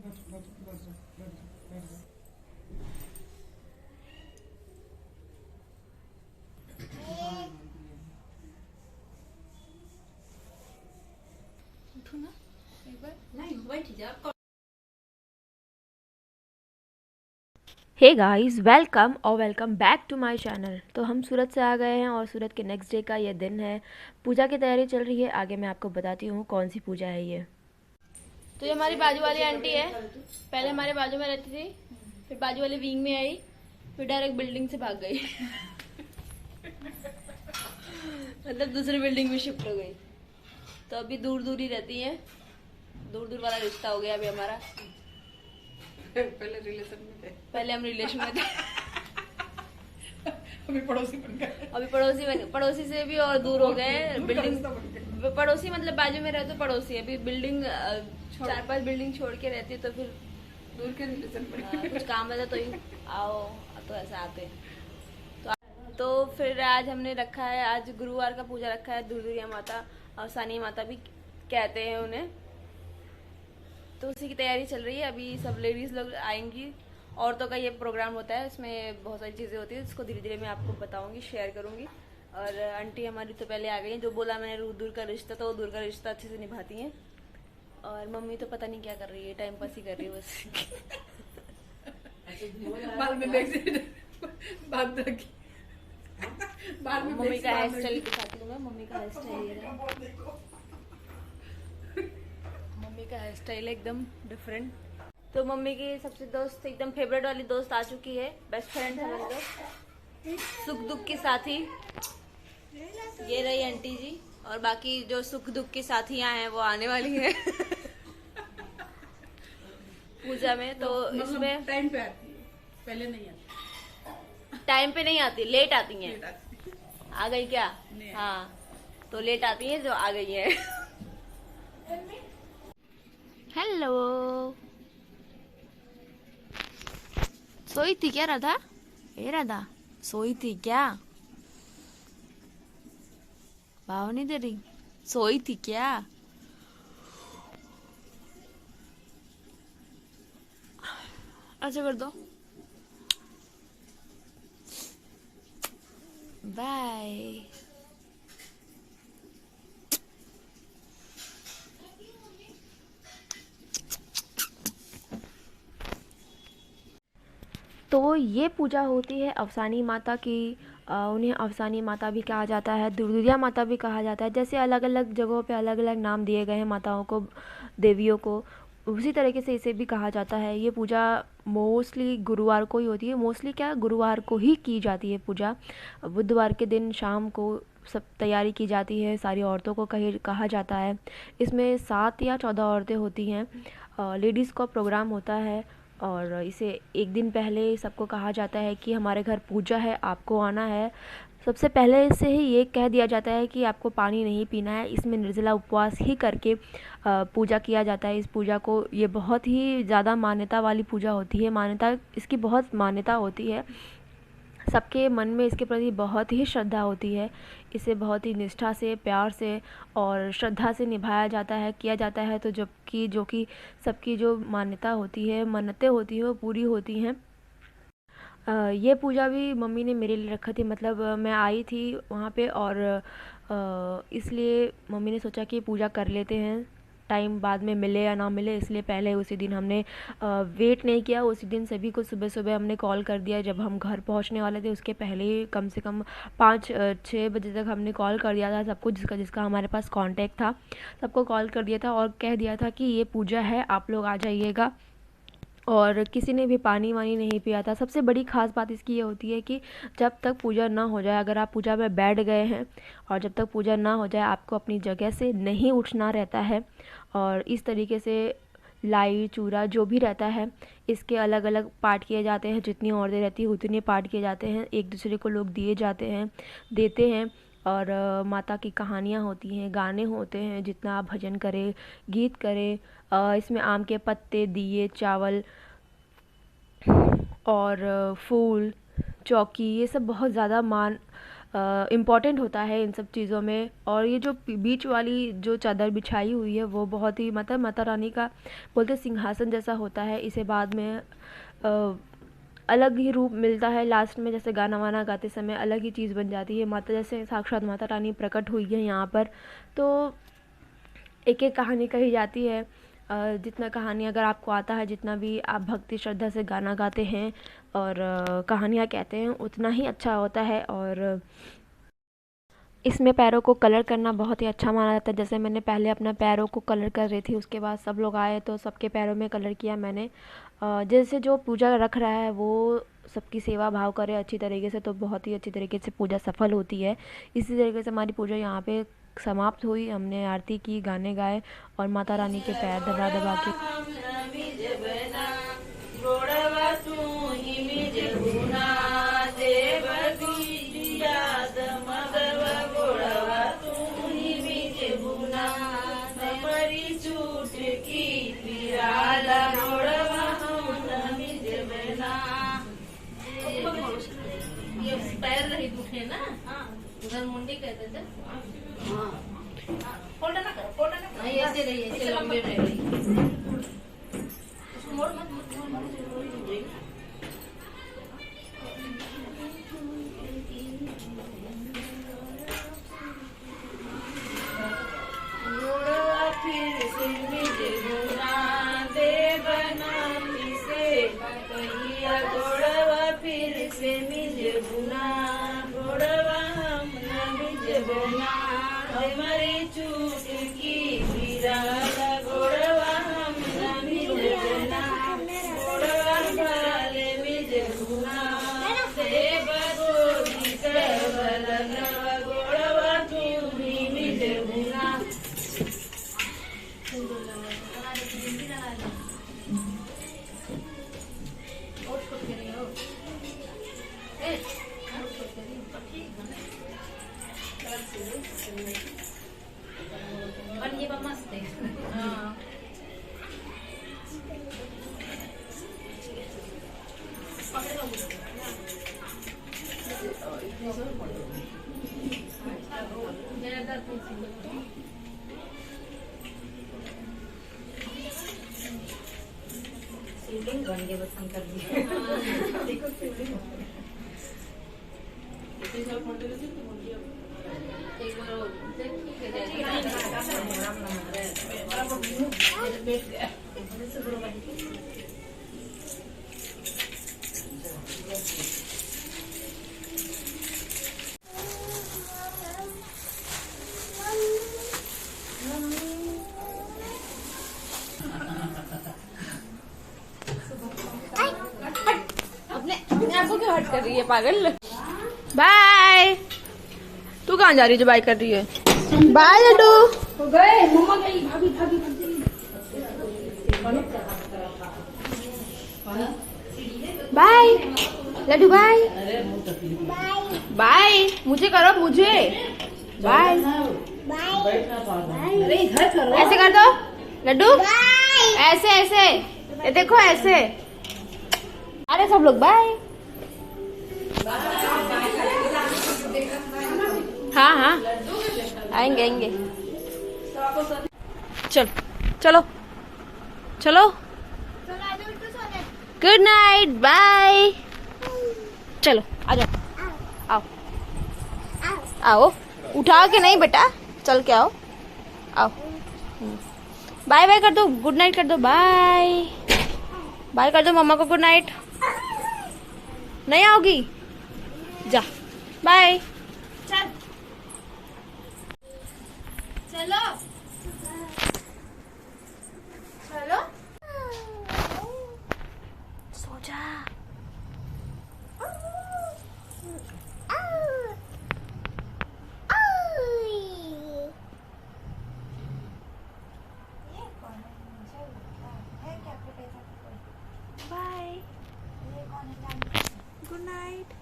उठो ना एक बार, नहीं बैठ जा। हे गाइस, वेलकम और welcome back to my channel. तो हम सूरत से आ गए हैं और सूरत के नेक्स्ट डे का ये दिन है। पूजा की तैयारी चल रही है। आगे मैं आपको बताती हूँ कौन सी पूजा है ये। तो ये हमारी बाजू वाली आंटी है, पहले हमारे बाजू में रहती थी, फिर बाजू वाले विंग में आई, फिर डायरेक्ट बिल्डिंग से भाग गई। मतलब दूसरी बिल्डिंग में शिफ्ट हो गई। तो अभी दूर दूर ही रहती है, दूर दूर वाला रिश्ता हो गया अभी हमारा। पहले रिलेशन में थे, पहले हम रिलेशन में थे, अभी पड़ोसी बन गए। अभी पड़ोसी से भी और दूर हो गए। बिल्डिंग पड़ोसी मतलब बाजू में रहे तो पड़ोसी, अभी बिल्डिंग 4-5 बिल्डिंग छोड़ के रहती है तो फिर दूर के रिलेशन में कुछ काम रहता तो ही आओ, तो ऐसा आते। तो फिर आज हमने रखा है, आज गुरुवार का पूजा रखा है, दुर्दुरिया माता और सानी माता भी कहते हैं उन्हें। तो उसी की तैयारी चल रही है। अभी सब लेडीज़ लोग आएंगी। औरतों का ये प्रोग्राम होता है, इसमें बहुत सारी चीज़ें होती है, इसको धीरे धीरे मैं आपको बताऊंगी, शेयर करूंगी। और आंटी हमारी तो पहले आ गई हैं, जो बोला मैंने दूर का रिश्ता, तो वो दूर का रिश्ता अच्छे से निभाती हैं। और मम्मी तो पता नहीं क्या कर रही है, टाइम पास ही कर रही है बस। बाल में बात रखी, मम्मी का हेयर स्टाइल दिखाती हूँ मैं। मम्मी का हेयर स्टाइल ये रहा। मम्मी का हेयर स्टाइल एकदम डिफरेंट। तो मम्मी की सबसे दोस्त, एकदम फेवरेट वाली दोस्त आ चुकी है, बेस्ट फ्रेंड समझ लो, सुख दुख के साथी। ये रही आंटी जी, और बाकी जो सुख दुख की साथियां हैं वो आने वाली हैं पूजा में। तो इसमें टाइम पे आती है, पहले नहीं आती। टाइम पे नहीं आती, लेट आती हैं। आ गई क्या? हाँ, तो लेट आती है जो आ गई है। हेलो, सोई थी क्या राधा? ए राधा, सोई थी क्या? भाव नहीं दे रही, सोई थी क्या? अच्छा कर दो, बाय। तो ये पूजा होती है अवसानी माता की। उन्हें अवसानी माता भी कहा जाता है, दुर्दुरिया माता भी कहा जाता है। जैसे अलग अलग जगहों पे अलग अलग नाम दिए गए हैं माताओं को, देवियों को, उसी तरीके से इसे भी कहा जाता है। ये पूजा मोस्टली गुरुवार को ही होती है। मोस्टली क्या, गुरुवार को ही की जाती है पूजा। बुधवार के दिन शाम को सब तैयारी की जाती है, सारी औरतों को कहा जाता है। इसमें 7 या 14 औरतें होती हैं। लेडीज़ का प्रोग्राम होता है और इसे एक दिन पहले सबको कहा जाता है कि हमारे घर पूजा है, आपको आना है। सबसे पहले से ही ये कह दिया जाता है कि आपको पानी नहीं पीना है। इसमें निर्जला उपवास ही करके पूजा किया जाता है। इस पूजा को, ये बहुत ही ज़्यादा मान्यता वाली पूजा होती है। मान्यता, इसकी बहुत मान्यता होती है। सबके मन में इसके प्रति बहुत ही श्रद्धा होती है। इसे बहुत ही निष्ठा से, प्यार से और श्रद्धा से निभाया जाता है, किया जाता है। तो जबकि जो कि सबकी जो मान्यता होती है, मन्नतें होती हैं, वो पूरी होती हैं। ये पूजा भी मम्मी ने मेरे लिए रखा थी। मतलब मैं आई थी वहाँ पे और इसलिए मम्मी ने सोचा कि पूजा कर लेते हैं, टाइम बाद में मिले या ना मिले, इसलिए पहले उसी दिन हमने वेट नहीं किया। उसी दिन सभी को सुबह सुबह हमने कॉल कर दिया। जब हम घर पहुंचने वाले थे उसके पहले ही कम से कम 5-6 बजे तक हमने कॉल कर दिया था सबको, जिसका जिसका हमारे पास कांटेक्ट था, सबको कॉल कर दिया था और कह दिया था कि ये पूजा है, आप लोग आ जाइएगा। और किसी ने भी पानी वानी नहीं पिया था। सबसे बड़ी ख़ास बात इसकी ये होती है कि जब तक पूजा ना हो जाए, अगर आप पूजा में बैठ गए हैं और जब तक पूजा ना हो जाए, आपको अपनी जगह से नहीं उठना रहता है। और इस तरीके से लाई चूरा जो भी रहता है, इसके अलग अलग पार्ट किए जाते हैं। जितनी औरतें रहती हैं उतने पार्ट किए जाते हैं। एक दूसरे को लोग दिए जाते हैं, देते हैं। और माता की कहानियाँ होती हैं, गाने होते हैं, जितना आप भजन करें, गीत करें। इसमें आम के पत्ते, दिए, चावल और फूल, चौकी, ये सब बहुत ज़्यादा इम्पॉर्टेंट होता है इन सब चीज़ों में। और ये जो बीच वाली जो चादर बिछाई हुई है वो बहुत ही मतलब माता रानी का बोलते सिंहासन जैसा होता है। इसे बाद में अलग ही रूप मिलता है लास्ट में, जैसे गाना वाना गाते समय अलग ही चीज़ बन जाती है। माता जैसे साक्षात माता रानी प्रकट हुई है यहाँ पर। तो एक एक कहानी कही जाती है। जितना कहानी अगर आपको आता है, जितना भी आप भक्ति श्रद्धा से गाना गाते हैं और कहानियाँ कहते हैं, उतना ही अच्छा होता है। और इसमें पैरों को कलर करना बहुत ही अच्छा माना जाता है। जैसे मैंने पहले अपना पैरों को कलर कर रही थी, उसके बाद सब लोग आए तो सबके पैरों में कलर किया मैंने। जैसे जो पूजा रख रहा है वो सबकी सेवा भाव करे अच्छी तरीके से, तो बहुत ही अच्छी तरीके से पूजा सफल होती है। इसी तरीके से हमारी पूजा यहाँ पे समाप्त हुई। हमने आरती की, गाने गाए और माता रानी के पैर दबा दबा के पैर रही दुखे ना। हाँ, उधर मुंडी कहते थे। हाँ, फोल्ड ना करो, फोल्ड ना करो। नहीं, ऐसे रही, ऐसे लंबे में रही। उसको मोड़ मत, बन के बस कर दिया। देखो आपको क्यों हट कर रही है पागल? बाय। तू कहाँ जा रही है जो बाय कर रही है? बाय लड्डू। गए मम्मा गई, भाभी भाभी बाय लड्डू बाय बाय। मुझे करो, मुझे बाय। अरे इधर करो, ऐसे कर दो लड्डू, ऐसे ऐसे, ये देखो ऐसे। अरे सब लोग बाय। हाँ हाँ आएंगे आएंगे। चलो चलो चलो, गुड नाइट, बाय। चलो आ जाओ, आओ आओ, उठा के नहीं बेटा, चल के आओ आओ। बाय बाय कर दो, गुड नाइट कर दो, बाय बाय कर दो मम्मा को, गुड नाइट। नहीं आओगी, जा बाय। चल चलो चलो, सो जा। Bye, good night.